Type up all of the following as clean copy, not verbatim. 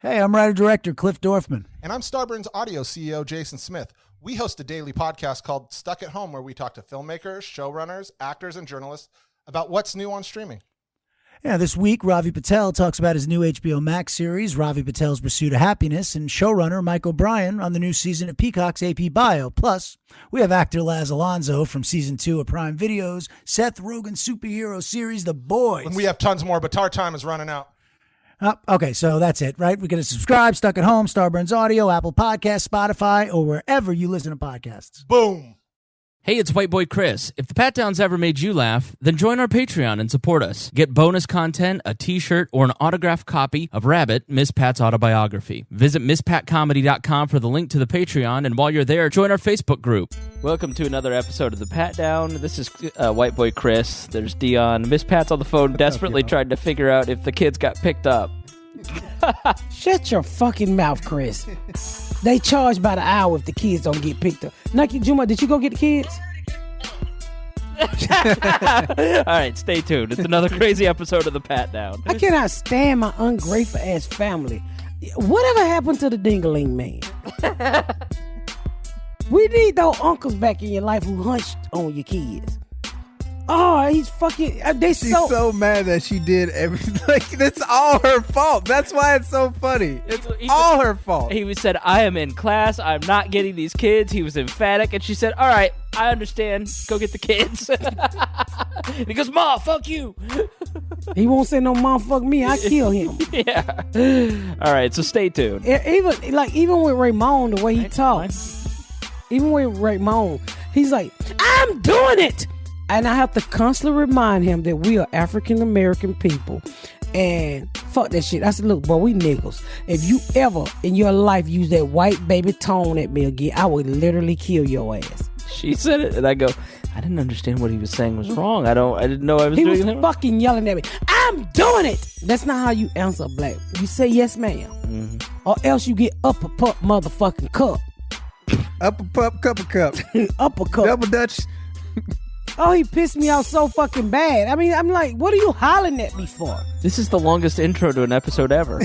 Hey, I'm writer-director Cliff Dorfman. And I'm Starburn's audio CEO, Jason Smith. We host a daily podcast called Stuck at Home, where we talk to filmmakers, showrunners, actors, and journalists about what's new on streaming. Yeah, this week, Ravi Patel talks about his new HBO Max series, Ravi Patel's Pursuit of Happiness, and showrunner Mike O'Brien on the new season of Peacock's AP Bio. Plus, we have actor Laz Alonso from Season 2 of Prime Video's Seth Rogen's superhero series, The Boys. And we have tons more, but our time is running out. Okay, so that's it, right? We're going to subscribe, Stuck at Home, Starburns Audio, Apple Podcasts, Spotify, or wherever you listen to podcasts. Boom. Hey, it's White Boy Chris. If the Pat Downs ever made you laugh, then join our Patreon and support us. Get bonus content, a t-shirt, or an autographed copy of Rabbit, Miss Pat's autobiography. Visit MissPatComedy.com for the link to the Patreon, and while you're there, join our Facebook group. Welcome to another episode of the Pat Down. This is White Boy Chris. There's Deon. Miss Pat's on the phone desperately trying to figure out if the kids got picked up. Shut your fucking mouth, Chris. They charge by the hour if the kids don't get picked up. Nike Juma, did you go get the kids? All right, stay tuned. It's another crazy episode of the Pat Down. I cannot stand my ungrateful ass family. Whatever happened to the Dingaling man? We need those uncles back in your life who hunched on your kids. Oh, he's fucking. She's so mad that she did everything. Like, that's all her fault. That's why it's so funny. It's all her fault. He said, I am in class. I'm not getting these kids. He was emphatic. And she said, all right, I understand. Go get the kids. He goes, Ma, fuck you. He won't say no mom, fuck me. I kill him. Yeah. All right, so stay tuned. Even with Raymond, the way he talks. Even with Raymond, he's like, I'm doing it. And I have to constantly remind him that we are African-American people. And fuck that shit. I said, look, boy, we niggas. If you ever in your life use that white baby tone at me again, I would literally kill your ass. She said it, and I go, I didn't understand what he was saying was wrong. I didn't know I was doing it. He was fucking yelling at me. I'm doing it. That's not how you answer black. You say yes, ma'am. Mm-hmm. Or else you get upper pup motherfucking cup. Upper pup, cup of cup. Upper cup. Double Dutch. Oh, he pissed me off so fucking bad. I mean, I'm like, what are you hollering at me for? This is the longest intro to an episode ever.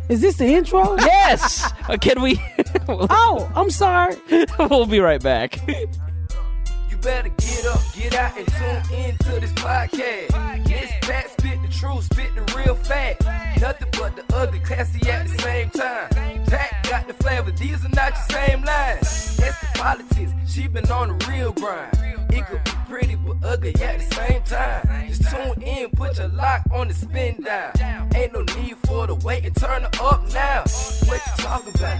Is this the intro? Yes! Can we? Oh, I'm sorry. We'll be right back. You better get up, get out, and tune into this podcast. This Pat spit the truth, spit the real fact. Nothing but the ugly, classy at the same time. Pat got the flavor, these are not your same lines. That's the politics, she been on the real grind. It could be pretty but ugly at the same time. Just tune in, put your lock on the spin down. Ain't no need for the wait and turn it up now. What you talking about?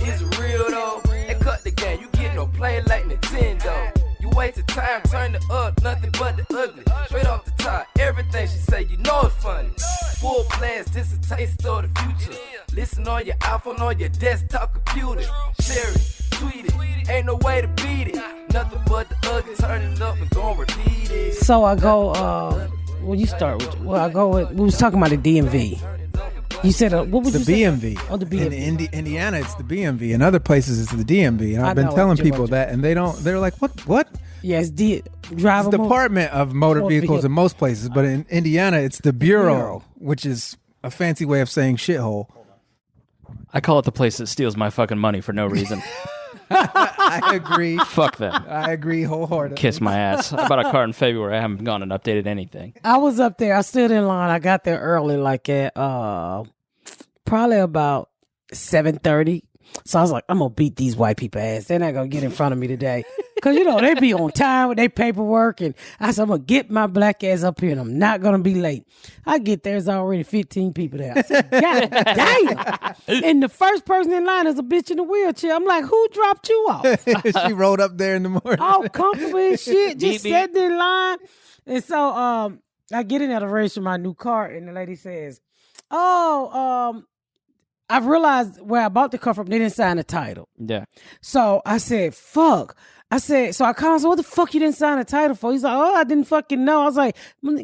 Is it real though? And cut the game, you get no play like Nintendo. You wasted time, turn it up, nothing but the ugly. Straight off the top, everything she say, you know it's funny. Full blast, this a taste of the future. Listen on your iPhone, on your desktop computer. Share it, tweet it, ain't no way to beat it. Nothing but the ugly, turn it up and gon' repeat it. So I go, well, you start with, I go with, we was talking about the DMV. You said, what was the BMV? Oh, the BMV. In Indiana, it's the BMV. In other places, it's the DMV. And I've been telling people that, and they're like, what? Yes, It's the Department of Motor Vehicles in most places, but in Indiana, it's the Bureau, which is a fancy way of saying shithole. I call it the place that steals my fucking money for no reason. I agree. Fuck them. I agree wholeheartedly. Kiss my ass. I bought a car in February. I haven't gone and updated anything. I was up there. I stood in line. I got there early, like at probably about 7:30. So I was like, I'm going to beat these white people ass. They're not going to get in front of me today. Because, they be on time with their paperwork. And I said, I'm going to get my black ass up here and I'm not going to be late. I get there, there's already 15 people there. I said, God damn. And the first person in line is a bitch in a wheelchair. I'm like, who dropped you off? She rolled up there in the morning. All comfortable and shit, just sitting in line. And so I get in at a race for my new car and the lady says, I've realized where I bought the car from, they didn't sign the title. Yeah. So I said, fuck. I said, so I called him, so what the fuck you didn't sign a title for? He's like, oh, I didn't fucking know. I was like,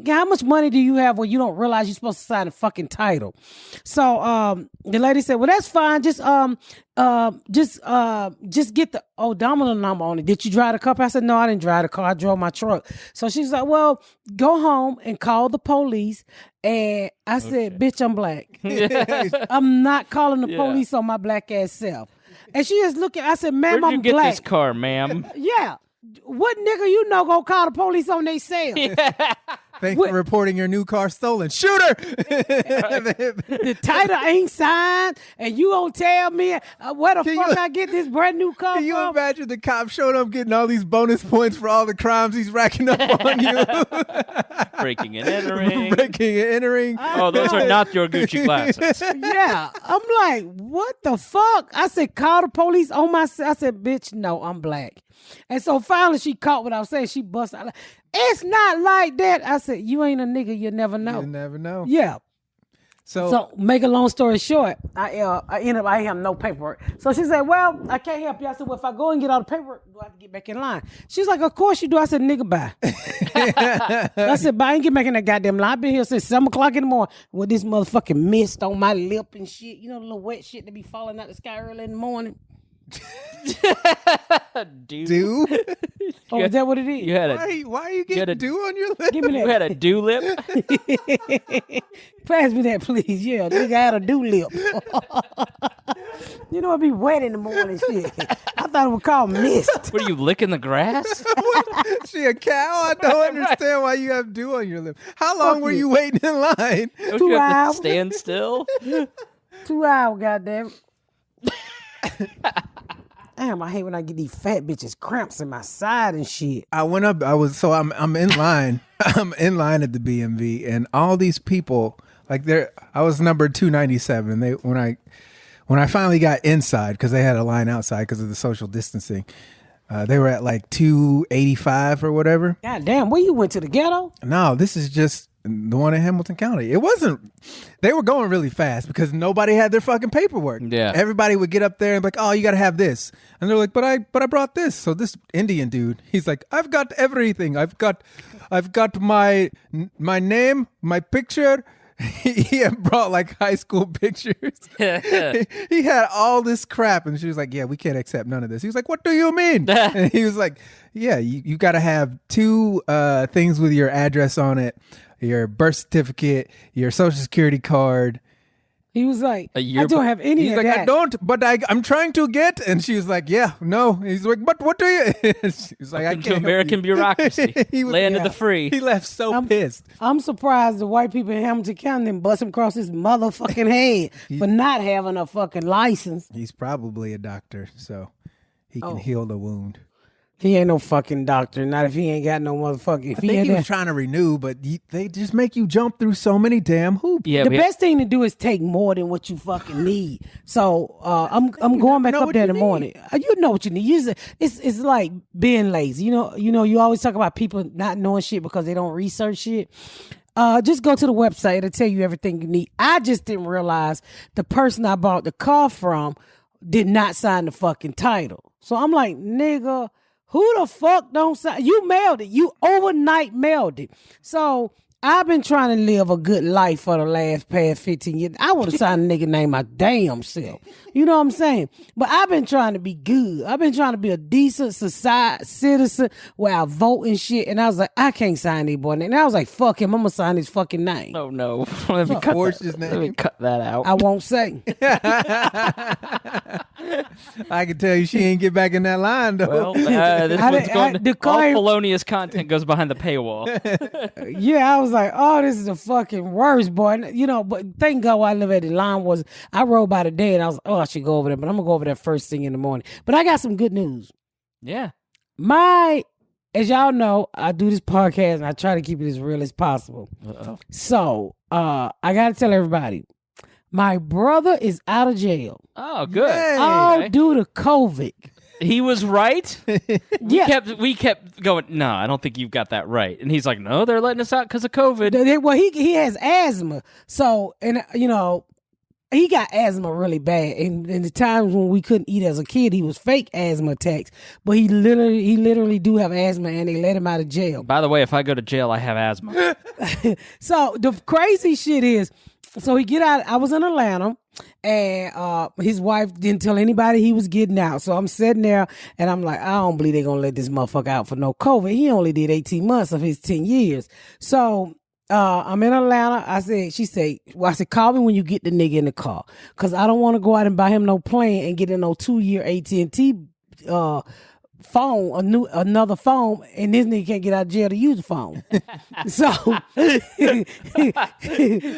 how much money do you have when you don't realize you're supposed to sign a fucking title? So the lady said, well, that's fine. Just get the odometer number on it. Did you drive the car? I said, no, I didn't drive the car. I drove my truck. So she's like, well, go home and call the police. And I said, bitch, I'm black. I'm not calling the police on my black ass self. And she just looking. I said, ma'am, Where'd you I'm get black. this car, ma'am? Yeah. What nigga you know gonna call the police on they self? Thanks for reporting your new car stolen. Shoot her! The title ain't signed, and you gonna tell me where the fuck I get this brand new car Can you from? imagine the cop showing up getting all these bonus points for all the crimes he's racking up on you? Breaking and entering. Breaking and entering. Oh, those are not your Gucci glasses. Yeah. I'm like, what the fuck? I said, call the police on my... I said, bitch, no, I'm black. And so finally she caught what I was saying. She busted out. It's not like that. I said, you ain't a nigga. You never know. You never know. Yeah. So make a long story short, I have no paperwork. So she said, well, I can't help you. I said, well, if I go and get all the paperwork, do I have to get back in line? She's like, of course you do. I said, nigga, bye. I said, bye. I ain't get back in that goddamn line. I've been here since 7 o'clock in the morning with this motherfucking mist on my lip and shit. You know, the little wet shit that be falling out the sky early in the morning. Dew. Oh, is that what it is? You had why are you getting dew on your lip? Give me You that. had a dew lip. Pass me that, please. Yeah, nigga had a dew lip. You know, it be wet in the morning shit. I thought it was called mist. What are you licking the grass? She a cow? I don't understand why you have dew on your lip. How long were you waiting in line? Don't 2 you have to hours. stand still? 2 hours, goddamn. Damn, I hate when I get these fat bitches cramps in my side and shit. I went up. I'm in line. I'm in line at the BMV, and all these people I was number 297. When I finally got inside, because they had a line outside because of the social distancing, they were at like 285 or whatever. God damn, where you went to the ghetto? No, this is just the one in Hamilton County. It wasn't. They were going really fast because nobody had their fucking paperwork. Yeah. Everybody would get up there and be like, "Oh, you got to have this," and they're like, "But I brought this." So this Indian dude, he's like, "I've got everything. I've got my name, my picture." He had brought like high school pictures. He had all this crap, and she was like, "Yeah, we can't accept none of this." He was like, "What do you mean?" And he was like, "Yeah, you got to have 2 things with your address on it, your birth certificate, your social security card." He was like, A I yearbook. don't have any He's of like, that. "I don't, but I'm trying to get." And she was like, "Yeah, no." He's like, "But what do you?" She was like, "I Welcome can't to help American you." bureaucracy. He was- Land of yeah. the free. He left so pissed. I'm surprised the white people in Hamilton County didn't bust him across his motherfucking head for not having a fucking license. He's probably a doctor, so he can heal the wound. He ain't no fucking doctor. Not if he ain't got no motherfucking. If I think had he was that- trying to renew, but they just make you jump through so many damn hoops. Yeah, the we- best thing to do is take more than what you fucking need. So I'm going back know up what there in you the morning. You know what you need. It's like being lazy. You know. You always talk about people not knowing shit because they don't research shit. Just go to the website. It'll tell you everything you need. I just didn't realize the person I bought the car from did not sign the fucking title. So I'm like, nigga, who the fuck don't sign? You mailed it. You overnight mailed it. So I've been trying to live a good life for the past 15 years. I would have signed a nigga name my damn self. You know what I'm saying? But I've been trying to be good. I've been trying to be a decent society citizen where I vote and shit. And I was like, I can't sign this boy. And I was like, fuck him. I'm going to sign his fucking name. Oh no! Let me cut Forged that. his Let me name. cut that out. I won't say. I can tell you she ain't get back in that line though. Well, this I one's didn't- going. the All car- felonious content goes behind the paywall. Yeah, I was like, oh, this is the fucking worst, boy. And, you know, but thank God where I live at the line was, I rode by the day and I was like, oh, I should go over there, but I'm going to go over there first thing in the morning. But I got some good news. Yeah. As y'all know, I do this podcast and I try to keep it as real as possible. Uh-oh. So, I got to tell everybody, my brother is out of jail. Oh, good. All Okay. due to COVID. He was right. Yeah. We kept going. No, I don't think you've got that right. And he's like, no, they're letting us out because of COVID. Well, he has asthma. So, and you know, he got asthma really bad. And in the times when we couldn't eat as a kid, he was fake asthma attacks. But he literally do have asthma, and they let him out of jail. By the way, if I go to jail, I have asthma. So the crazy shit is, so he get out. I was in Atlanta, and his wife didn't tell anybody he was getting out. So I'm sitting there, and I'm like, I don't believe they're gonna let this motherfucker out for no COVID. He only did 18 months of his 10 years. So I'm in Atlanta. I said, call me when you get the nigga in the car, because I don't want to go out and buy him no plane and get a no 2-year AT&T phone, another phone, and this nigga can't get out of jail to use the phone. So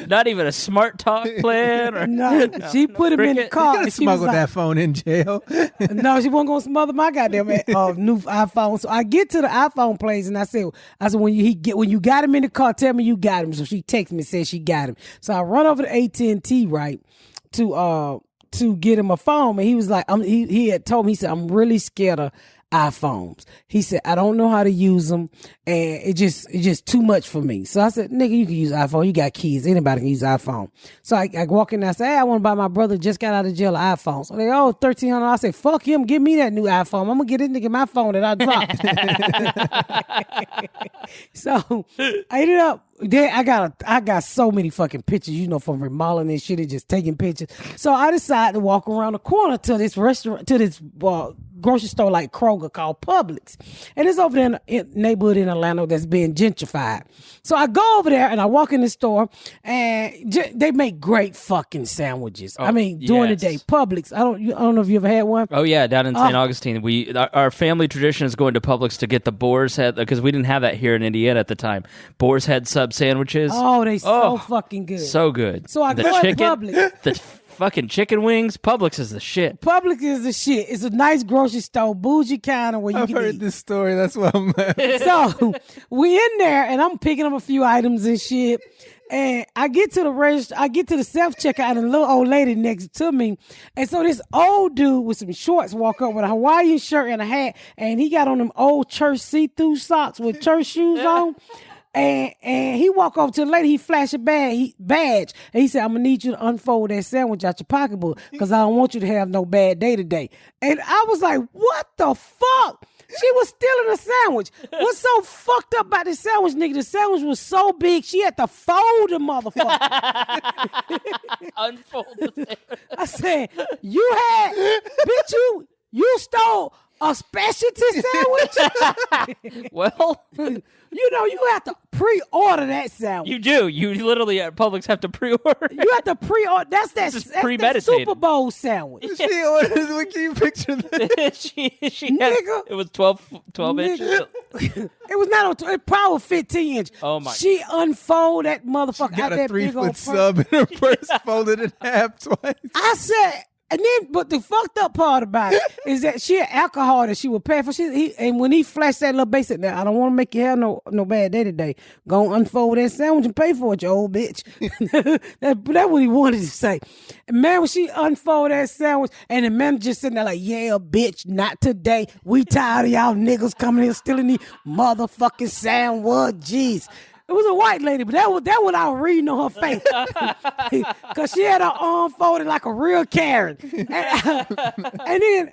Not even a smart talk plan? Or, no, she put him in the car. You gotta and she smuggle was like, that phone in jail. no, she wasn't gonna smother my goddamn new iPhone. So I get to the iPhone place, and I said, when you got him in the car, tell me you got him. So she texted me, said she got him. So I run over to AT&T, right, to get him a phone, and he was like, he had told me, he said, I'm really scared of iPhones. He said, I don't know how to use them, and it's just too much for me. So I said, nigga, you can use iPhone. You got kids. Anybody can use iPhone. So I walk in there, I say, hey, I want to buy my brother, just got out of jail, an iPhone. So they, $1,300. I say, fuck him. Give me that new iPhone. I'm going to get this nigga my phone that I dropped. So I ended up, I got so many fucking pictures, from remodeling and shit, and just taking pictures. So I decided to walk around the corner to this restaurant, to this grocery store like Kroger called Publix. And it's over there in a neighborhood in Atlanta that's being gentrified. So I go over there and I walk in the store, and they make great fucking sandwiches. Oh, during the day. Publix. I don't know if you ever had one. Oh yeah, down in St. Augustine. Our family tradition is going to Publix to get the boar's head, because we didn't have that here in Indiana at the time. Boar's head sub sandwiches. Oh, they so fucking good. So good. So I the go to chicken, Publix. the fucking chicken wings. Publix is the shit. Publix is the shit. It's a nice grocery store, bougie kind of where you I've can heard eat. this story. That's why I'm So we in there, and I'm picking up a few items and shit. And I get to the register, I get to the self-checkout, and a little old lady next to me. And so this old dude with some shorts walk up with a Hawaiian shirt and a hat, and he got on them old church see-through socks with church shoes on. And he walk over to the lady, he flash a badge, and he said, I'm gonna need you to unfold that sandwich out your pocketbook, because I don't want you to have no bad day today. And I was like, what the fuck? She was stealing a sandwich. What's so fucked up about this sandwich, nigga? The sandwich was so big, she had to fold the motherfucker. Unfold the sandwich. I said, bitch, you stole a specialty sandwich? Well, you have to pre-order that sandwich. you do. You literally at Publix have to pre-order. You have to pre-order. That's the premeditated. Super Bowl sandwich. She ordered. What can you picture that? she had, Nigga. it was 12 inches. It was not on. It probably 15 inch. Oh my! She unfolded that motherfucker Got out a that big 3-foot old purse. sub in her purse, folded in half twice. I said, and then, but the fucked up part about it is that she had alcohol that she would pay for. And when he flashed that little basic, now I don't want to make you have no bad day today. Go unfold that sandwich and pay for it, you old bitch. That's what he wanted to say. And man, when she unfolded that sandwich, and the man just sitting there like, yeah, bitch, not today. We tired of y'all niggas coming here stealing these motherfucking sandwiches. It was a white lady, but that what I was reading on her face. Because she had her arm folded like a real Karen. And then,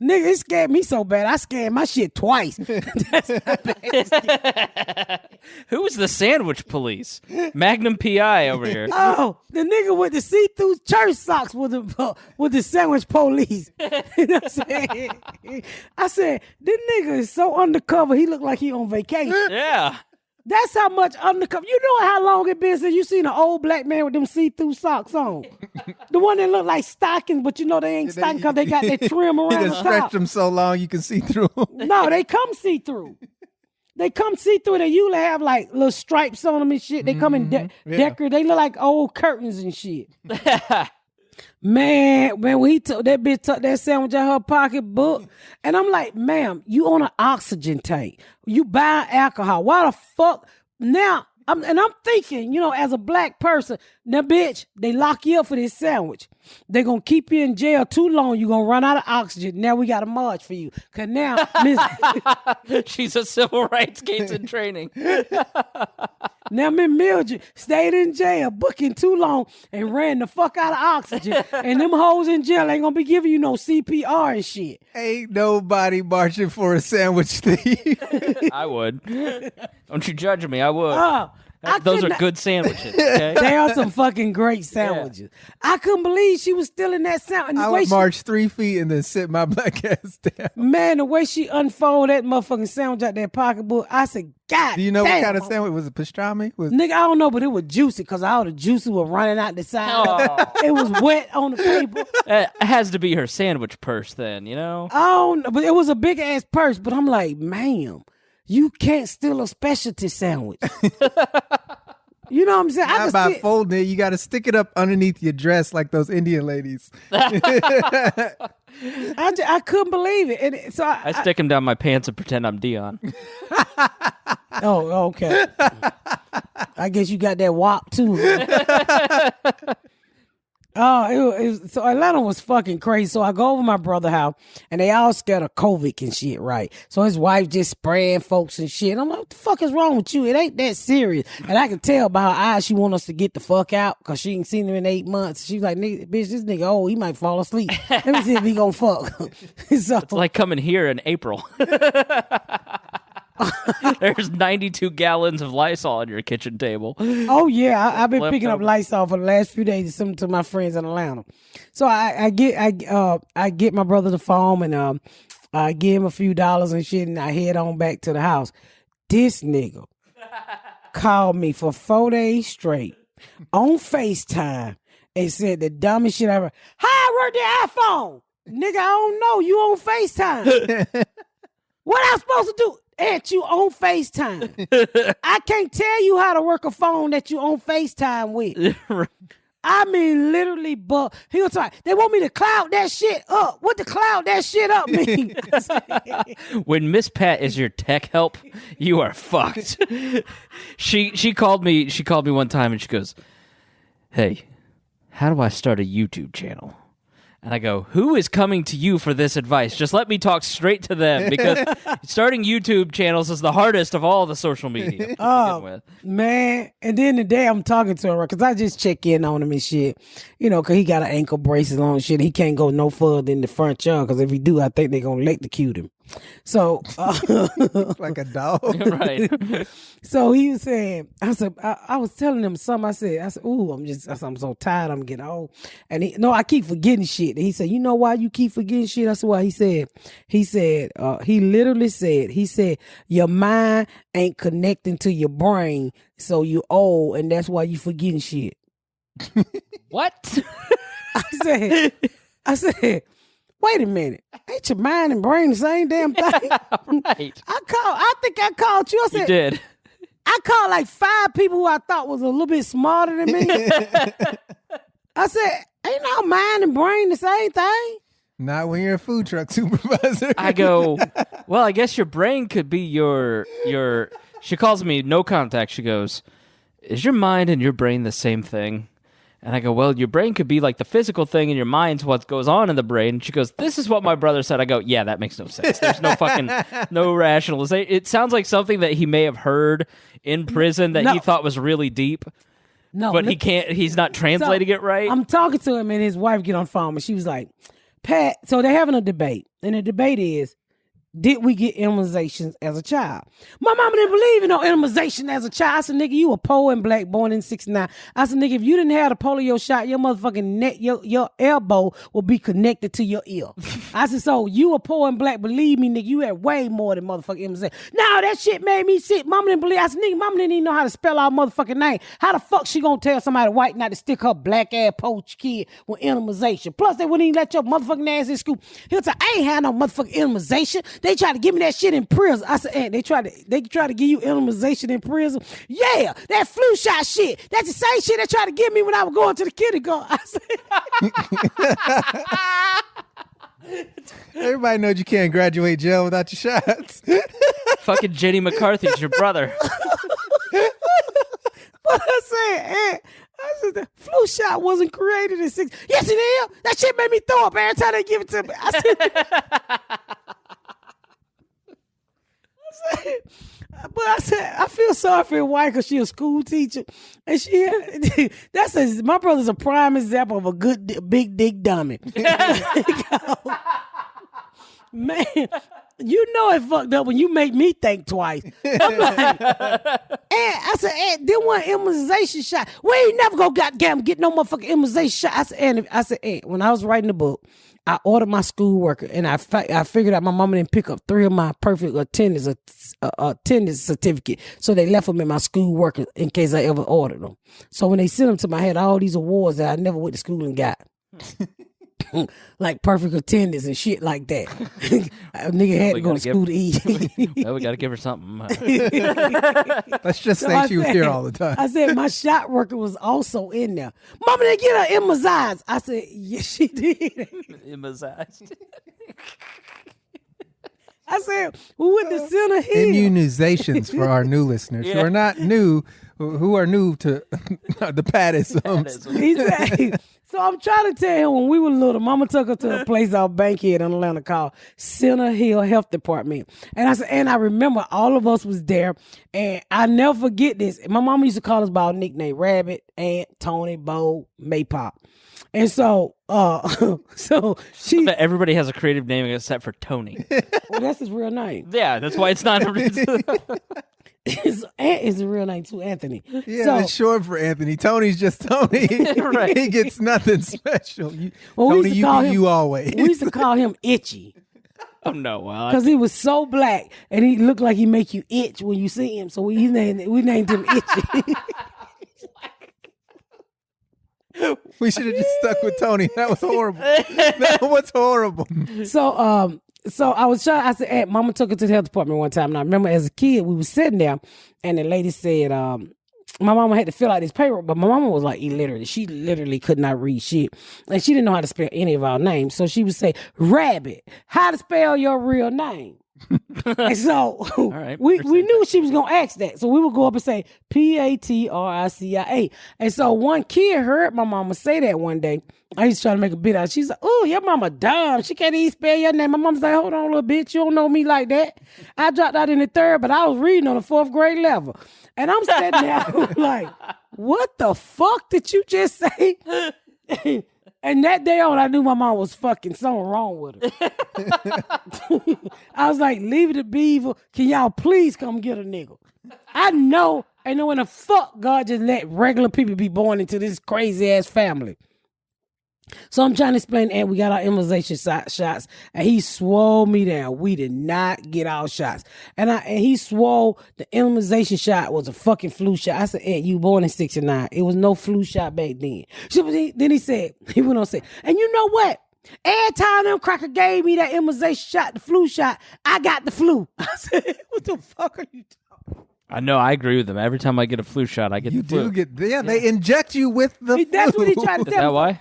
nigga, it scared me so bad. I scanned my shit twice. That's how bad it scared. Who was the sandwich police? Magnum PI over here. Oh, the nigga with the see-through church socks with the sandwich police. You know what I'm saying? I said, this nigga is so undercover, he look like he on vacation. Yeah. That's how much undercover. You know how long it been since you seen an old black man with them see-through socks on? The one that look like stockings, but they ain't stockings because they got that trim You around done the stretched top. them so long you can see through them. No, they come see-through. They come see-through. They usually have like little stripes on them and shit. They come in decorated. They look like old curtains and shit. Man, when he took that bitch, took that sandwich out her pocketbook, and I'm like, ma'am, you on an oxygen tank. You buy alcohol. Why the fuck? Now, I'm thinking, as a black person, now, bitch, they lock you up for this sandwich. They're going to keep you in jail too long. You're going to run out of oxygen. Now we got a march for you. Because now, Miss... She's a civil rights case in training. Now, Miss Mildred stayed in jail, booking too long, and ran the fuck out of oxygen. And them hoes in jail ain't gonna be giving you no CPR and shit. Ain't nobody marching for a sandwich thief. I would. Don't you judge me. I would. Those are couldn't- good sandwiches. Okay? They are some fucking great sandwiches. I couldn't believe she was still in that sandwich. I would march 3 feet and then sit my black ass down. Man, the way she unfolded that motherfucking sandwich out that pocketbook, I said, God Do you know damn, what kind of sandwich? Was it pastrami? Nigga, I don't know, but it was juicy because all the juices were running out the side. Oh. It was wet on the paper. It has to be her sandwich purse then, you know? I don't know, but it was a big ass purse. But I'm like, ma'am, you can't steal a specialty sandwich. You know what I'm saying? Not by folding it. You got to stick it up underneath your dress like those Indian ladies. I couldn't believe it. And so I stick him down my pants and pretend I'm Deon. Oh, okay. I guess you got that wop too. So Atlanta was fucking crazy. So I go over my brother's house, and they all scared of COVID and shit, right? So his wife just spraying folks and shit. I'm like, what the fuck is wrong with you? It ain't that serious. And I can tell by her eyes she want us to get the fuck out because she ain't seen him in 8 months. She's like, nigga, bitch, this nigga, he might fall asleep. Let me see if he gonna fuck. So, It's like coming here in April. There's 92 gallons of Lysol on your kitchen table. oh yeah, I've been picking up Leftover. Lysol for the last few days to my friends in Atlanta. So I get my brother the phone and I give him a few dollars and shit, and I head on back to the house. This nigga called me for 4 days straight on FaceTime and said the dumbest shit I ever. How I work the iPhone, nigga? I don't know. You on FaceTime? What I supposed to do? At you on FaceTime. I can't tell you how to work a phone that you on FaceTime with. I mean, literally, but he was like, they want me to cloud that shit up. What the cloud that shit up mean? When Miss Pat is your tech help, you are fucked. She called me one time and she goes, "Hey, how do I start a YouTube channel?" And I go, who is coming to you for this advice? Just let me talk straight to them, because starting YouTube channels is the hardest of all the social media to begin with. Man, and then the day I'm talking to her, because I just check in on him and shit, because he got an ankle braces on and shit. He can't go no further in the front yard, because if he do, I think they're going to electrocute him. So, Like a dog. Right. so he was saying, I was telling him something. I said, ooh, I'm so tired. I'm getting old. And I keep forgetting shit. And he said, you know why you keep forgetting shit? I said, why? He said, he literally said, your mind ain't connecting to your brain. So you old, and that's why you forgetting shit. What? I said, wait a minute. Ain't your mind and brain the same damn thing? Right. I think I called you. I said, You did. I called like 5 people who I thought was a little bit smarter than me. I said, ain't no mind and brain the same thing? Not when you're a food truck supervisor. I go, well, I guess your brain could be your. She calls me no contact. She goes, is your mind and your brain the same thing? And I go, well, your brain could be like the physical thing, and your mind's what goes on in the brain. And she goes, this is what my brother said. I go, yeah, that makes no sense. There's no rationalization. It sounds like something that he may have heard in prison that he thought was really deep. No, But he's not translating it right. I'm talking to him, and his wife get on the phone, and she was like, Pat, so they're having a debate. And the debate is, did we get immunizations as a child? My mama didn't believe in no immunization as a child. I said, nigga, you a poor and black born in 69. I said, nigga, if you didn't have the polio shot, your motherfucking neck, your elbow will be connected to your ear. I said, so you a poor and black, believe me, nigga, you had way more than motherfucking immunization. No, that shit made me sick. Mama didn't believe. I said, nigga, mama didn't even know how to spell our motherfucking name. How the fuck she gonna tell somebody white not to stick her black ass poach kid with immunization? Plus, they wouldn't even let your motherfucking ass in school. He'll say, I ain't had no motherfucking immunization. They tried to give me that shit in prison. I said, hey, they try to give you immunization in prison. Yeah, that flu shot shit. That's the same shit they tried to give me when I was going to the kindergarten. I said, Everybody knows you can't graduate jail without your shots. Fucking Jenny McCarthy's your brother. but I said, the flu shot wasn't created in 6. Yes, it is. That shit made me throw up every time they give it to me. I said, But I said, I feel sorry for your wife because she a school teacher. And my brother's a prime example of a good big dick dummy. Man, you know it fucked up when you make me think twice. I'm like, I said, then one immunization shot. We ain't never go goddamn get no motherfucking immunization shot. I said, when I was writing the book, I ordered my schoolwork, and I figured out my mama didn't pick up 3 of my perfect attendance certificate, so they left them in my schoolwork in case I ever ordered them. So when they sent them to me, I had all these awards that I never went to school and got. Like perfect attendance and shit like that. A nigga had to go to school to eat. Well, we got to give her something. Let's just say she was here all the time. I said my shot worker was also in there. Mama didn't get her immunized. I said, yes, she did. Immunized. I said, we went to Center Hill. Immunizations for our new listeners who are not new, who are new to the Pattisms. Exactly. So I'm trying to tell him, when we were little, Mama took her to a place out Bankhead in Atlanta called Center Hill Health Department. And I said, and I remember all of us was there, and I never forget this. My mama used to call us by our nickname: Rabbit, Aunt, Tony, Bo, Maypop. And so, she. But everybody has a creative name except for Tony. Well, that's his real name. Yeah, that's why it's not. His aunt is a real name too, Anthony. Yeah, so, it's short for Anthony. Tony's just Tony. Right. He gets nothing special. well, Tony, you always. We used to call him Itchy. Oh no! Well, Because he was so black, and he looked like he make you itch when you see him. So we named him Itchy. We should have just stuck with Tony. That was horrible. That was horrible. So I was trying. I said, Aunt, Mama took her to the health department one time, and I remember as a kid we was sitting there, and the lady said, my mama had to fill out this paperwork, but my mama was like illiterate. She literally could not read shit, and she didn't know how to spell any of our names. So she would say, "Rabbit, how to spell your real name?" And so right, we knew she was gonna ask that, so we would go up and say Patricia. And so one kid heard my mama say that one day. I used to try to make a bit out. She's like, "Oh, your mama dumb. She can't even spell your name." My mom's like, "Hold on, little bitch. You don't know me like that." I dropped out in the 3rd, but I was reading on the 4th grade level. And I'm sitting there like, what the fuck did you just say? And that day on, I knew my mom was fucking something wrong with her. I was like, leave it to Beaver. Can y'all please come get a nigga? I know when the fuck God just let regular people be born into this crazy ass family. So I'm trying to explain, and we got our immunization shots, and he swore me down. We did not get our shots. And he swore the immunization shot was a fucking flu shot. I said, Aunt, you born in 69. It was no flu shot back then. Then he went on to say, and you know what? Every time them cracker gave me that immunization shot, the flu shot, I got the flu. I said, what the fuck are you talking? I know. I agree with them. Every time I get a flu shot, I get the flu. They inject you with the flu. That's what he tried to Is tell me. that why?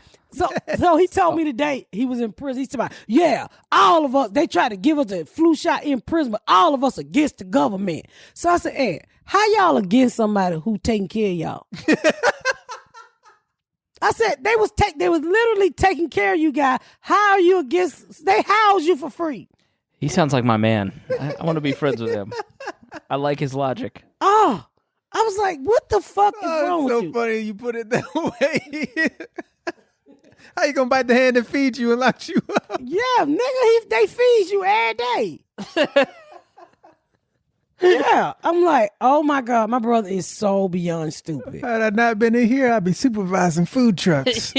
So he told me today he was in prison. He's talking about, yeah, all of us, they tried to give us a flu shot in prison, but all of us against the government. So I said, hey, how y'all against somebody who taking care of y'all? I said, they was literally taking care of you guys. How are you against, they house you for free. He sounds like my man. I want to be friends with him. I like his logic. Oh, I was like, what the fuck is wrong with you? It's so funny you put it that way. How you gonna bite the hand that feeds you and lock you up? Yeah, nigga, they feed you every day. Yeah, I'm like, oh my God, my brother is so beyond stupid. Had I not been in here, I'd be supervising food trucks.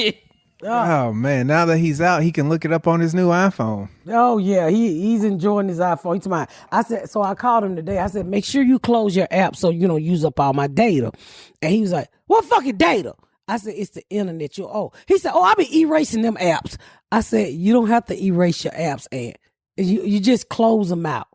Oh man, now that he's out, he can look it up on his new iPhone. Oh yeah, he's enjoying his iPhone. He's my, I said, so I called him today. I said, make sure you close your app so you don't use up all my data. And he was like, what fucking data? I said, it's the internet. He said, I be erasing them apps. I said, you don't have to erase your apps, Aunt. You just close them out.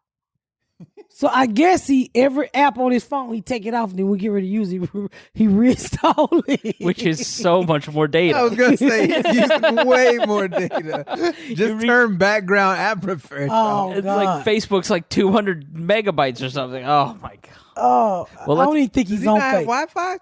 So I guess every app on his phone, he take it off, and then we get ready to use it. He reinstall it. Which is so much more data. I was going to say, he's using way more data. Just turn background app refresh. Oh, it's God. like Facebook's like 200 megabytes or something. Oh, my God. Oh, Well, I don't even think Does he's he on not have Facebook. Wi-Fi?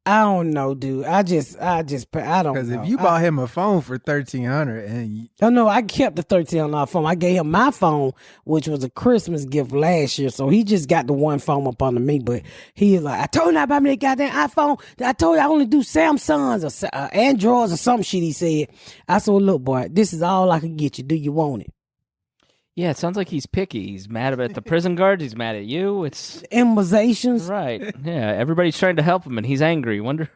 I don't know, dude. I don't know. Because if you bought him a phone for $1,300 and Oh no, I kept the $13 phone. I gave him my phone, which was a Christmas gift last year. So he just got the one phone up under me. But he was like, I told you not about me that goddamn iPhone. I told you I only do Samsungs or Androids or some shit, he said. I said, well, look, boy, this is all I can get you. Do you want it? Yeah, it sounds like he's picky. He's mad about the prison guards. He's mad at you. It's Immunizations. right. Yeah, everybody's trying to help him, and he's angry. Wonder.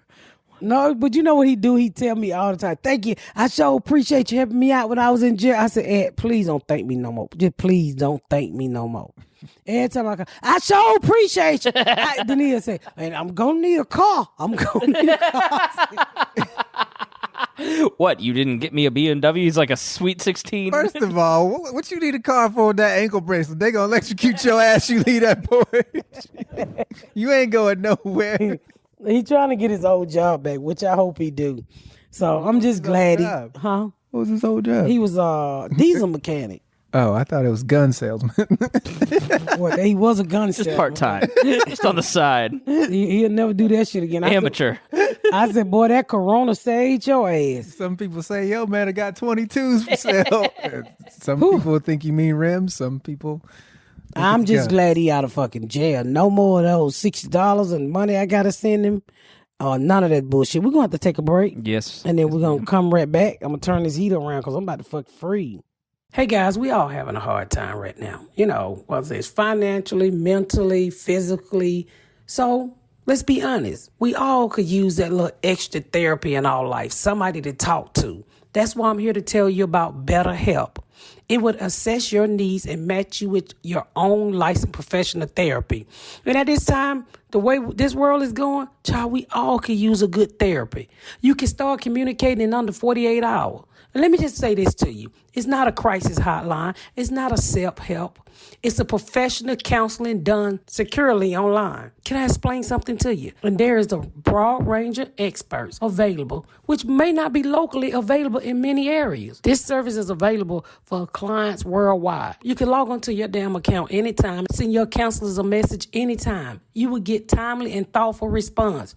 No, but you know what he do? He tell me all the time, thank you. I sure appreciate you helping me out when I was in jail. I said, Ed, please don't thank me no more. Just please don't thank me no more. Every time I come, I sure appreciate you. Then he'll say, and I'm going to need a car. I'm going to need a car. What? You didn't get me a BMW? He's like a sweet 16. first of all, what you need a car for with that ankle bracelet? They gonna electrocute your ass. You leave that porch. You ain't going nowhere. He trying to get his old job back, which I hope he do. So I'm just glad job? Huh? What was his old job? He was a diesel mechanic. Oh, I thought it was gun salesman. Well, he was a gun Just salesman. part time. Just on the side. He'll never do that shit again. Amateur. I said, boy, that Corona saved your ass. Some people say, yo, man, I got 22s for sale. Some people think you mean rims. Some people think I'm it's just guns. glad he out of fucking jail. No more of those $60 and money I gotta send him. None of that bullshit. We're gonna have to take a break. Yes. And then we're gonna come right back. I'm gonna turn this heater around because I'm about to fuck free. Hey guys, we all having a hard time right now. You know, whether it's financially, mentally, physically. So let's be honest. We all could use that little extra therapy in our life, somebody to talk to. That's why I'm here to tell you about BetterHelp. It would assess your needs and match you with your own licensed professional therapy. And at this time, the way this world is going, child, we all could use a good therapy. You can start communicating in under 48 hours. And let me just say this to you. It's not a crisis hotline. It's not a self-help. It's a professional counseling done securely online. Can I explain something to you? And there is a broad range of experts available, which may not be locally available in many areas. This service is available for clients worldwide. You can log onto your damn account anytime, send your counselors a message anytime. You will get timely and thoughtful response.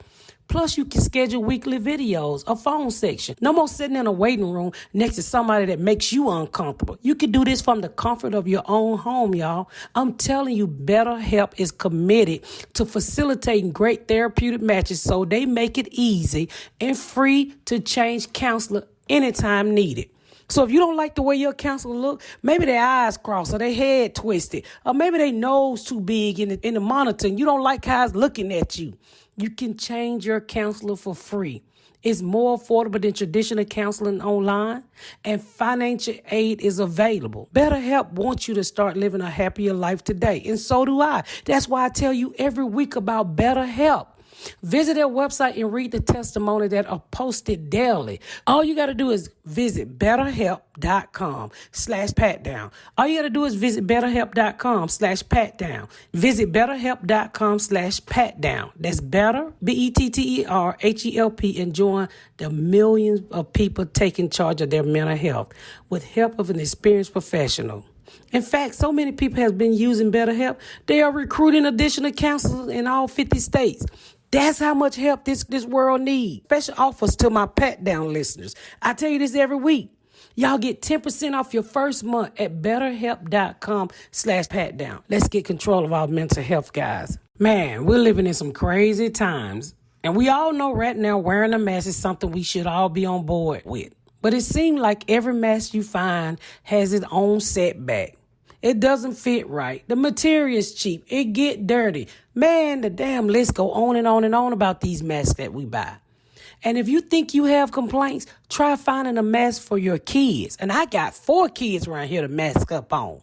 Plus, you can schedule weekly videos, a phone section. No more sitting in a waiting room next to somebody that makes you uncomfortable. You can do this from the comfort of your own home, y'all. I'm telling you, BetterHelp is committed to facilitating great therapeutic matches so they make it easy and free to change counselor anytime needed. So if you don't like the way your counselor look, maybe their eyes crossed or their head twisted, or maybe their nose too big in the monitor and you don't like how it's looking at you, you can change your counselor for free. It's more affordable than traditional counseling online, and financial aid is available. BetterHelp wants you to start living a happier life today, and so do I. That's why I tell you every week about BetterHelp. Visit their website and read the testimony that are posted daily. All you got to do is visit betterhelp.com/patdown. All you got to do is visit betterhelp.com/patdown. Visit betterhelp.com/patdown. That's better, BetterHelp, and join the millions of people taking charge of their mental health with help of an experienced professional. In fact, so many people have been using BetterHelp, they are recruiting additional counselors in all 50 states. That's how much help this world needs. Special offers to my Pat Down listeners. I tell you this every week. Y'all get 10% off your first month at betterhelp.com/patdown. Let's get control of our mental health, guys. Man, we're living in some crazy times. And we all know right now wearing a mask is something we should all be on board with. But it seems like every mask you find has its own setback. It doesn't fit right. The material is cheap. It get dirty. Man, the damn list go on and on and on about these masks that we buy. And if you think you have complaints, try finding a mask for your kids. And I got 4 kids around here to mask up on.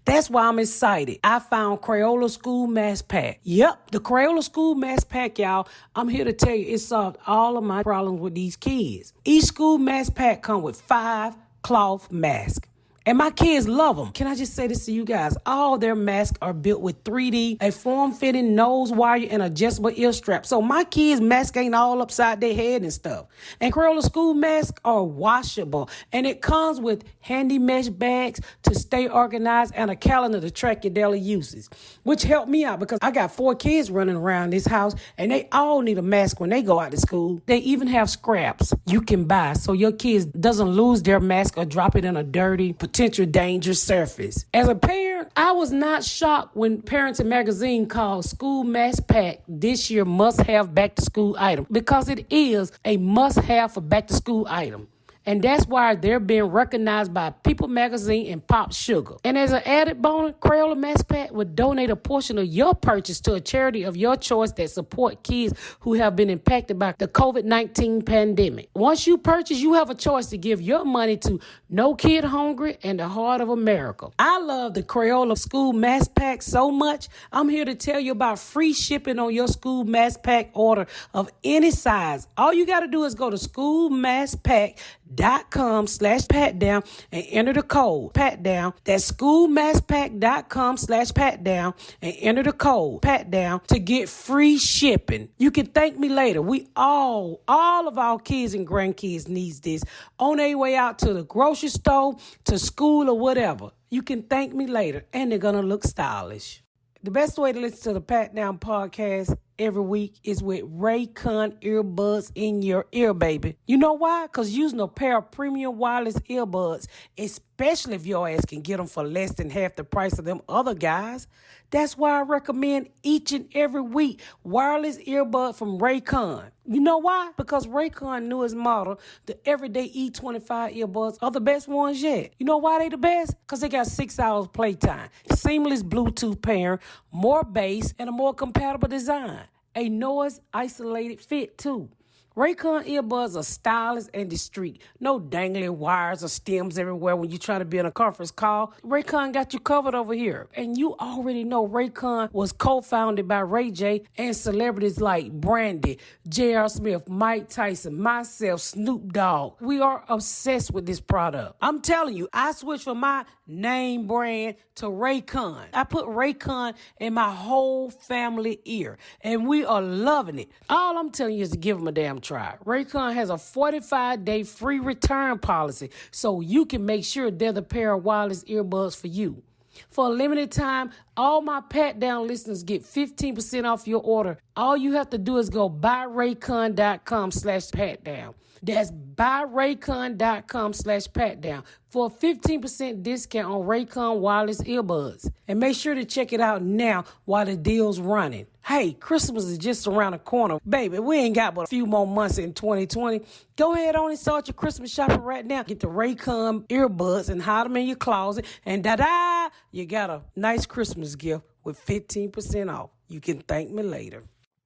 That's why I'm excited. I found Crayola School Mask Pack. Yep, the Crayola School Mask Pack, y'all. I'm here to tell you it solved all of my problems with these kids. Each school mask pack comes with 5 cloth masks. And my kids love them. Can I just say this to you guys? All their masks are built with 3D, a form-fitting nose wire, and adjustable ear strap. So my kids' mask ain't all upside their head and stuff. And Crayola school masks are washable. And it comes with handy mesh bags to stay organized and a calendar to track your daily uses, which helped me out because I got 4 kids running around this house and they all need a mask when they go out to school. They even have scraps you can buy so your kids doesn't lose their mask or drop it in a dirty, potential dangerous surface. As a parent, I was not shocked when Parenting Magazine called School Mask Pack this year must-have back-to-school item because it is a must-have for back-to-school item. And that's why they're being recognized by People Magazine and Pop Sugar. And as an added bonus, Crayola Mask Pack would donate a portion of your purchase to a charity of your choice that support kids who have been impacted by the COVID-19 pandemic. Once you purchase, you have a choice to give your money to No Kid Hungry and the Heart of America. I love the Crayola School Mask Pack so much. I'm here to tell you about free shipping on your school mask pack order of any size. All you got to do is go to schoolmaskpack.com/patdown and enter the code PATDOWN. That's schoolmaskpack.com/patdown and enter the code PATDOWN to get free shipping. You can thank me later. We all of our kids and grandkids needs this on their way out to the grocery store, to school, or whatever. You can thank me later, and they're going to look stylish. The best way to listen to the Pat Down podcast every week is with Raycon earbuds in your ear, baby. You know why? Because using a pair of premium wireless earbuds, especially if your ass can get them for less than half the price of them other guys, that's why I recommend each and every week wireless earbud from Raycon. You know why? Because Raycon newest model, the Everyday E25 earbuds, are the best ones yet. You know why they the best? Because they got 6 hours playtime, seamless Bluetooth pairing, more bass, and a more compatible design. A noise-isolated fit, too. Raycon earbuds are stylish and discreet. No dangling wires or stems everywhere when you're trying to be in a conference call. Raycon got you covered over here. And you already know Raycon was co-founded by Ray J and celebrities like Brandy, J.R. Smith, Mike Tyson, myself, Snoop Dogg. We are obsessed with this product. I'm telling you, I switched from my name brand to Raycon. I put Raycon in my whole family ear, and we are loving it. All I'm telling you is to give them a damn try. Raycon has a 45-day free return policy, so you can make sure they're the pair of wireless earbuds for you. For a limited time, all my Pat Down listeners get 15% off your order. All you have to do is go buyraycon.com/patdown. That's buyraycon.com/patdown for a 15% discount on Raycon wireless earbuds. And make sure to check it out now while the deal's running. Hey, Christmas is just around the corner. Baby, we ain't got but a few more months in 2020. Go ahead on and start your Christmas shopping right now. Get the Raycon earbuds and hide them in your closet. And da-da, you got a nice Christmas gift with 15% off. You can thank me later.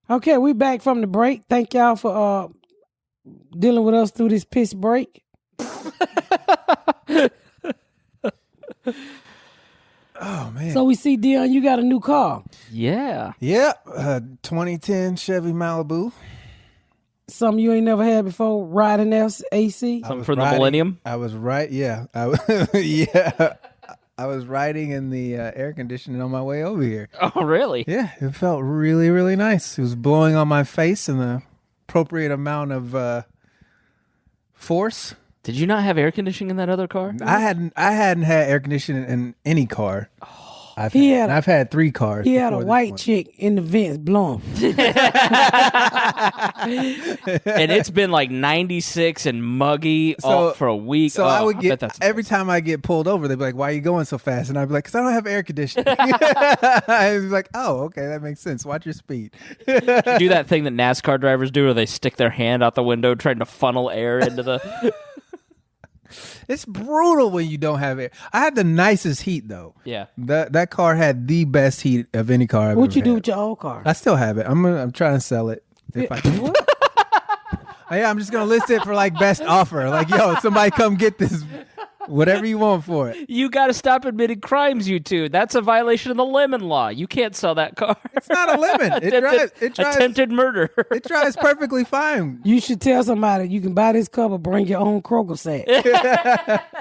Okay, we back from the break. Thank y'all for dealing with us through this piss break. Oh, man. So we see, Deon, you got a new car. Yeah. Yeah, 2010 Chevy Malibu. Something you ain't never had before, riding AC. Something for the millennium? I was right, yeah. I was riding in the air conditioning on my way over here. Oh, really? Yeah, it felt really, really nice. It was blowing on my face in the appropriate amount of force. Did you not have air conditioning in that other car? I hadn't had air conditioning in any car. I've had 3 cars. He had a before this white one. chick in the vents blowing. And it's been like 96 and muggy for a week. So I would get, that's every time I get pulled over, they'd be like, why are you going so fast? And I'd be like, because I don't have air conditioning. I was like, oh, okay, that makes sense. Watch your speed. You do that thing that NASCAR drivers do where they stick their hand out the window trying to funnel air into the... It's brutal when you don't have air. I had the nicest heat, though. Yeah. That car had the best heat of any car I've What ever you do had. with your old car? I still have it. I'm trying to sell it. If I can. Yeah, I'm just gonna list it for like best offer. Like, yo, somebody come get this. Whatever you want for it. You got to stop admitting crimes, you two. That's a violation of the lemon law. You can't sell that car. It's not a lemon. Attempted murder. It drives perfectly fine. You should tell somebody you can buy this car, but bring your own Kroger sack.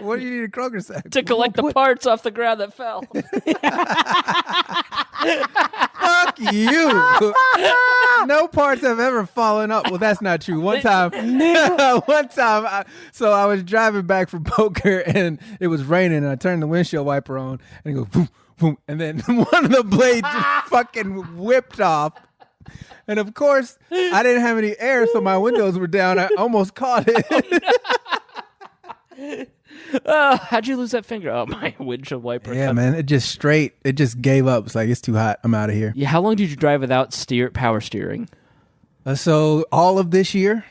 What do you need a Kroger sack? To collect the parts off the ground that fell. Fuck you. No parts have ever fallen off. Well, that's not true. One time, I was driving back from poker and it was raining and I turned the windshield wiper on and it goes boom, boom, and then one of the blades just fucking whipped off. And of course, I didn't have any air, so my windows were down. I almost caught it. How'd you lose that finger? Oh, my windshield wiper. Yeah, man, it just gave up. It's like, it's too hot. I'm out of here. Yeah, how long did you drive without power steering? So all of this year.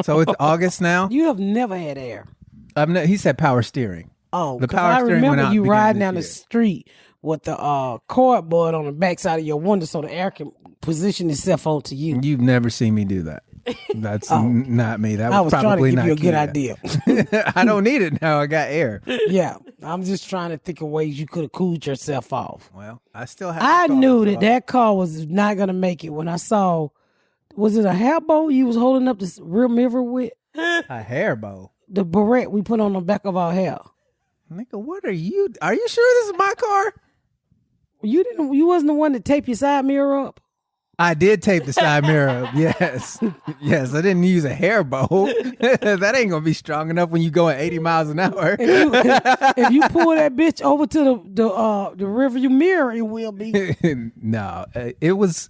So it's August now. You have never had air. He said power steering. Oh, the 'cause power I steering went remember out you beginning riding this down the year. street with the cardboard on the backside of your window so the air can position itself onto you. You've never seen me do that. That's not me. That I was trying to probably give not you a good Kia. idea. I don't need it now. I got air. Yeah, I'm just trying to think of ways you could have cooled yourself off. Well, I still have. I knew that car was not going to make it when I saw, was it a hair bow you was holding up this rear mirror with? A hair bow. The barrette we put on the back of our hair. Nigga, what are you? Are you sure this is my car? You wasn't the one to tape your side mirror up? I did tape the side mirror up. Yes. Yes, I didn't use a hair bow. That ain't going to be strong enough when you going 80 miles an hour. If you pull that bitch over to the rearview mirror, it will be. No, it was,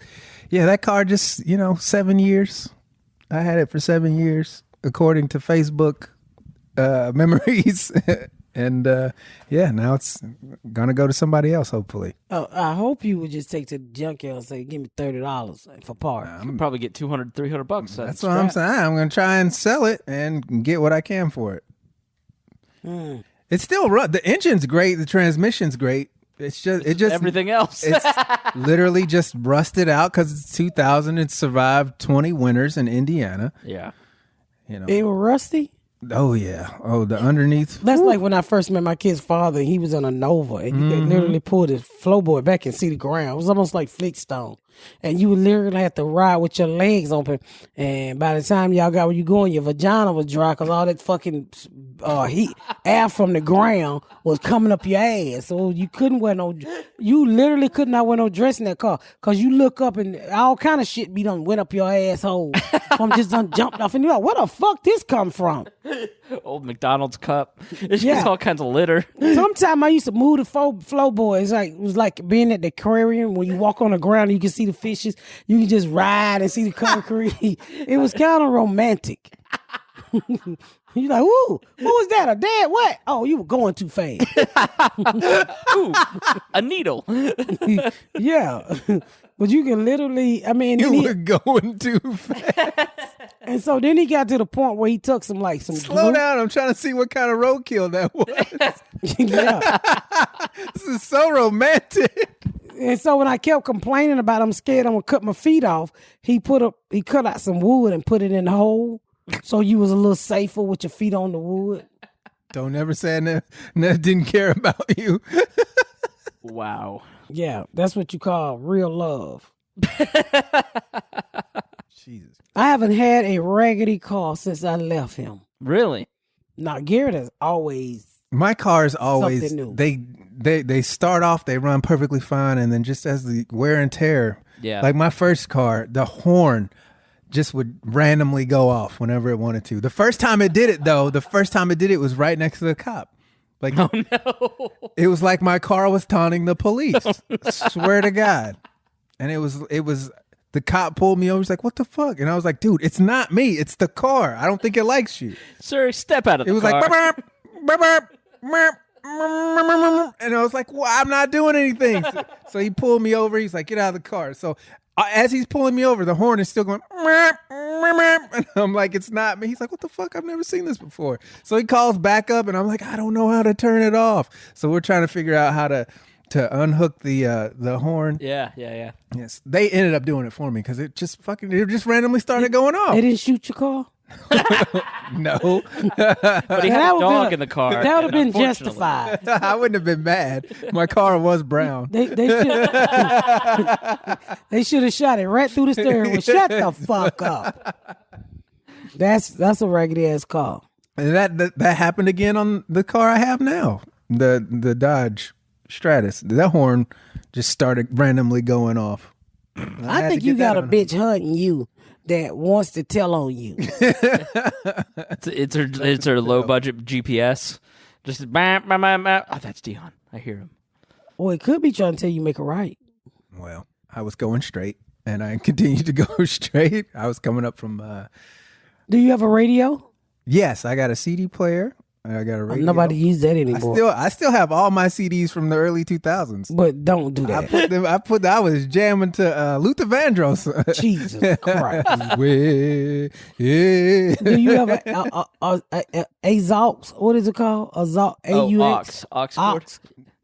that car just, 7 years. I had it for 7 years, according to Facebook memories. And now it's gonna go to somebody else, hopefully. Oh, I hope you would just take to the junkyard and say, "Give me $30 for parts." You could probably get $200, $300. That's what I'm saying. I'm gonna try and sell it and get what I can for it. It's still the engine's great, the transmission's great. It's just everything else. It's literally just rusted out because it's 2000. It survived 20 winters in Indiana. Yeah, They were rusty. Oh yeah. Oh, the underneath. That's like when I first met my kid's father. He was in a Nova, and you could literally pull the floorboard back and see the ground. It was almost like Flickstone, and you would literally have to ride with your legs open. And by the time y'all got where you going, your vagina was dry because all that fucking heat, air from the ground was coming up your ass. So you couldn't wear you literally could not wear no dress in that car because you look up and all kind of shit be done went up your asshole from just done jumped off, and you're like, where the fuck this come from? Old McDonald's cup. It's just all kinds of litter. Sometimes I used to move the flowboard. It was like being at the aquarium when you walk on the ground and you can see the fishes. You can just ride and see the concrete. It was kind of romantic. You're like, ooh, what was that? A dad? What? Oh, you were going too fast. Ooh, a needle. Yeah. But you can literally, You were going too fast. And so then he got to the point where he took some Slow glue. down. I'm trying to see what kind of roadkill that was. Yeah. This is so romantic. And so when I kept complaining about I'm scared I'm gonna cut my feet off, he cut out some wood and put it in the hole, so you was a little safer with your feet on the wood. Don't ever say that didn't care about you. Wow. Yeah, that's what you call real love. Jesus. I haven't had a Raggedy Call since I left him. Really? Now Garrett has always My cars always Something new. they start off, they run perfectly fine, and then just as the wear and tear, like my first car, the horn just would randomly go off whenever it wanted to. The first time it did it was right next to the cop. Like, oh no, it was like my car was taunting the police. Swear to God. And it was the cop pulled me over. He's like, "What the fuck?" And I was like, "Dude, it's not me. It's the car. I don't think it likes you." sir, step out of the It was car. like, burp, burp, burp, burp, burp, and I was like, "Well, I'm not doing anything." So he pulled me over. He's like, "Get out of the car." So as he's pulling me over, the horn is still going, burp, burp, burp, and I'm like, "It's not me." He's like, "What the fuck? I've never seen this before." So he calls back up, and I'm like, "I don't know how to turn it off." So we're trying to figure out how to unhook the horn. Yeah. Yes, they ended up doing it for me because it just randomly started going off. They didn't shoot your car? No. But he had That a would've dog been- in the car. That would have been Unfortunately. justified. I wouldn't have been mad. My car was brown. They should have shot it right through the steering wheel. Shut the fuck up. That's a raggedy ass car. And that happened again on the car I have now, the Dodge Stratus. That horn just started randomly going off. I think you got a bitch hunting you that wants to tell on you. It's her low budget GPS. Just bah, bah, bah, bah. Oh, that's Deon. I hear him. Or it could be trying to tell you make a right. Well, I was going straight, and I continued to go straight. I was coming up from. Do you have a radio? Yes, I got a CD player. I got a radio. Nobody use that anymore. I still have all my CDs from the early 2000s. But don't do that. I was jamming to Luther Vandross. Jesus Christ. Yeah. Do you have a Zaux? What is it called? A Zaux? AUX? Aux cord?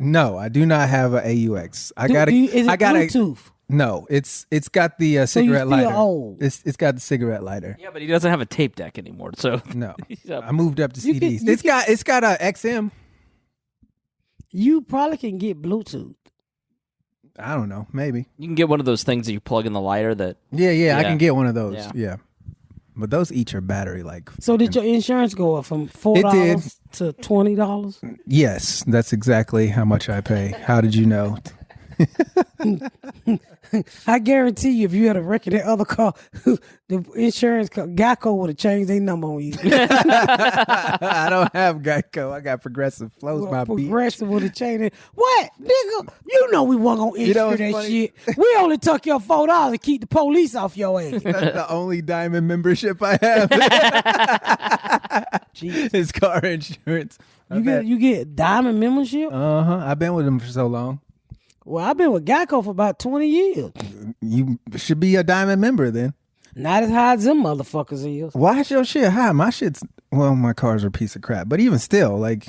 No, I do not have a AUX. Is it Bluetooth? No, it's got the cigarette you feel lighter. old. It's got the cigarette lighter. Yeah, but he doesn't have a tape deck anymore. So No, He's up. I moved up to You CDs. can- It's got a XM. You probably can get Bluetooth. I don't know, maybe. you can get one of those things that you plug in the lighter that Yeah, I Yeah. can get one of those. Yeah. Yeah, but those each are battery like. So did your insurance go up from $4 to $20? Yes, that's exactly how much I pay. How did you know? I guarantee you, if you had a record that other car, the insurance Geico would have changed their number on you. I don't have Geico. I got Progressive. Flows my beat. Progressive would have changed it. What, nigga? You know we weren't gonna insure what's that funny? shit. We only took your $4 to keep the police off your ass. That's the only diamond membership I have. It's car insurance. You get diamond membership? I've been with them for so long. Well, I've been with Geico for about 20 years. You should be a diamond member then. Not as high as them motherfuckers is. Why is your shit high? My shit's my cars are a piece of crap. But even still, like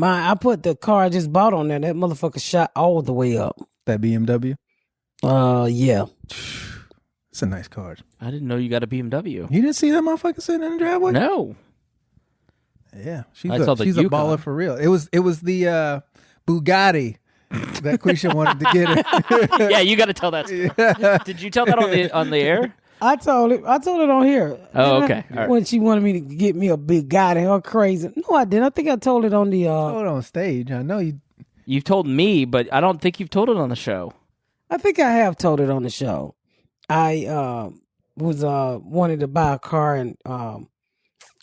I put the car I just bought on there. That motherfucker shot all the way up. that BMW, Yeah. it's a nice car. I didn't know you got a BMW. You didn't see that motherfucker sitting in the driveway? No. Yeah, she's I saw the a Yukon. baller for real. It was the Bugatti that Quisha wanted to get her. Yeah, you got to tell that story. Did you tell that on the air? I told it on here. Oh, okay. All right. When she wanted me to get me a big guy to her crazy. No, I didn't. I think I told it on the Hold on stage. I know you. You've told me, but I don't think you've told it on the show. I think I have told it on the show. I was wanted to buy a car and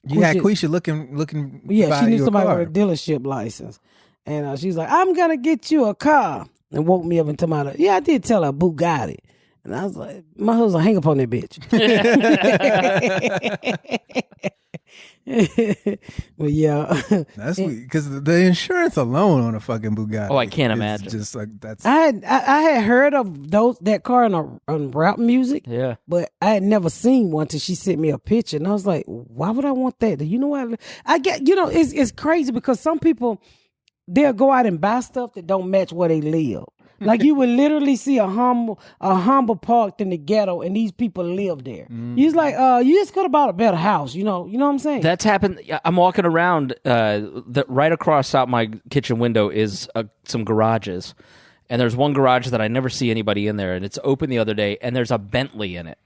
You had Quisha looking. yeah, buy she knew you a somebody car. with a dealership license. And she's like, I'm gonna get you a car. And woke me up and told me, yeah, I did tell her Bugatti. And I was like, my husband hang up on that bitch. But yeah. That's because the insurance alone on a fucking Bugatti. Oh, I can't is imagine. Just like that's. I had heard of that car on rap music, Yeah. but I had never seen one till she sent me a picture, and I was like, why would I want that? You know what? I get, it's crazy because some people they'll go out and buy stuff that don't match where they live. Like you would literally see a humble parked in the ghetto, and these people live there. He's like, you just could have bought a better house, you know what I'm saying? That's happened. I'm walking around. Right across out my kitchen window is some garages, and there's one garage that I never see anybody in there, and it's open the other day, and there's a Bentley in it,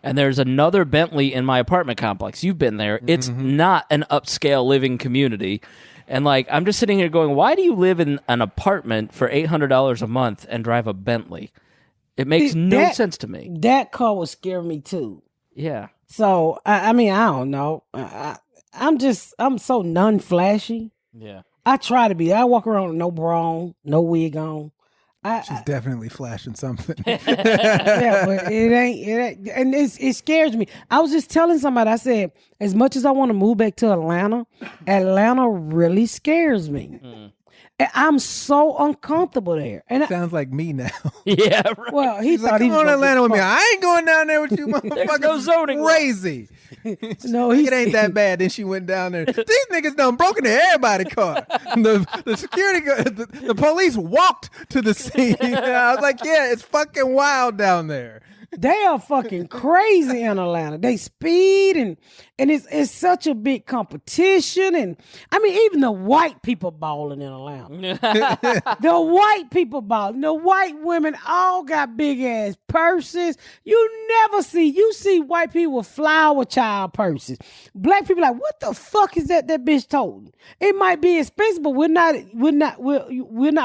and there's another Bentley in my apartment complex. You've been there. It's not an upscale living community. And like, I'm just sitting here going, why do you live in an apartment for $800 a month and drive a Bentley? It makes no sense to me. That car would scare me too. Yeah. So I mean, I don't know. I'm so non-flashy. Yeah. I try to be. I walk around with no bra on, no wig on. She's definitely flashing something. Yeah, but it ain't, and it scares me. I was just telling somebody, I said, as much as I want to move back to Atlanta, Atlanta really scares me. And I'm so uncomfortable there. And Sounds like me now. Yeah. Right. well, he He's thought like, he come was on to gonna get Atlanta with me. fucked. I ain't going down there with you, motherfuckers. no zoning law. Crazy. No, It ain't that bad. Then she went down there. These niggas done broken into everybody's car. The security guard, the police walked to the scene. I was like, yeah, it's fucking wild down there. They are fucking crazy in Atlanta. They speed and it's such a big competition. And I mean, even the white people balling in Atlanta. The white people balling. The white women all got big ass purses. You see white people with flower child purses. Black people like, what the fuck is that bitch toting? It might be expensive, but we're not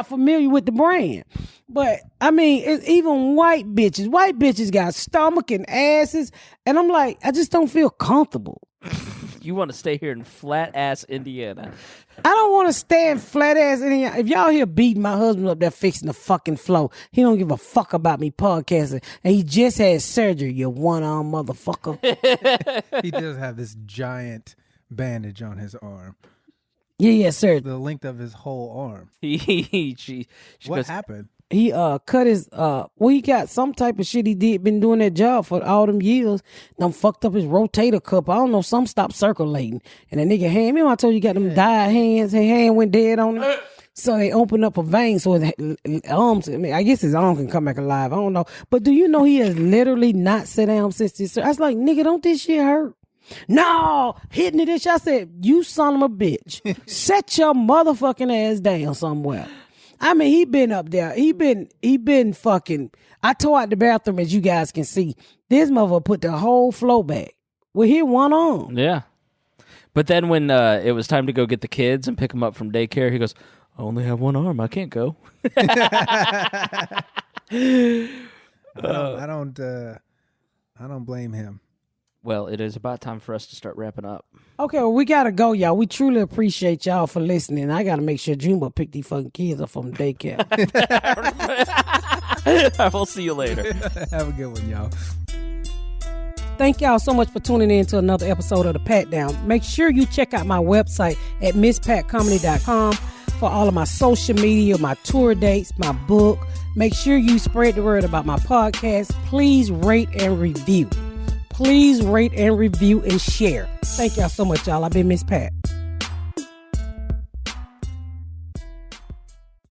familiar with the brand. But I mean, it's even white bitches. White bitches got stomach and asses, and I'm like, I just don't feel comfortable. You want to stay here in flat ass Indiana? I don't want to stay in flat ass Indiana. If y'all here beating my husband up there fixing the fucking floor, he don't give a fuck about me podcasting, and he just had surgery. You one-arm motherfucker. He does have this giant bandage on his arm. Yeah, sir. The length of his whole arm. What Happened? He cut his he got some type of shit he been doing that job for all them years. Done fucked up his rotator cuff. I don't know, some stopped circulating. And the nigga hand, remember I told you got them dyed hands, his hand went dead on him. So they opened up a vein so his arms, I guess his arm can come back alive. I don't know. But do you know he has literally not sat down since this? I was like, nigga, don't this shit hurt? No, hitting it. I said, you son of a bitch. Set your motherfucking ass down somewhere. I mean, he been up there. He been fucking. I tore out the bathroom, as you guys can see. This motherfucker put the whole flow back with his one arm. Yeah. But then when it was time to go get the kids and pick them up from daycare, he goes, I only have one arm. I can't go. I don't blame him. Well, it is about time for us to start wrapping up. Okay, well, we gotta go, y'all. We truly appreciate y'all for listening. I gotta make sure Juma pick these fucking kids up from daycare. We'll see you later. Have a good one, y'all. Thank y'all so much for tuning in to another episode of The Pat Down. Make sure you check out my website at misspatcomedy.com for all of my social media, my tour dates, my book. Make sure you spread the word about my podcast. Please rate and review. Please rate and review and share. Thank y'all so much, y'all. I've been Miss Pat.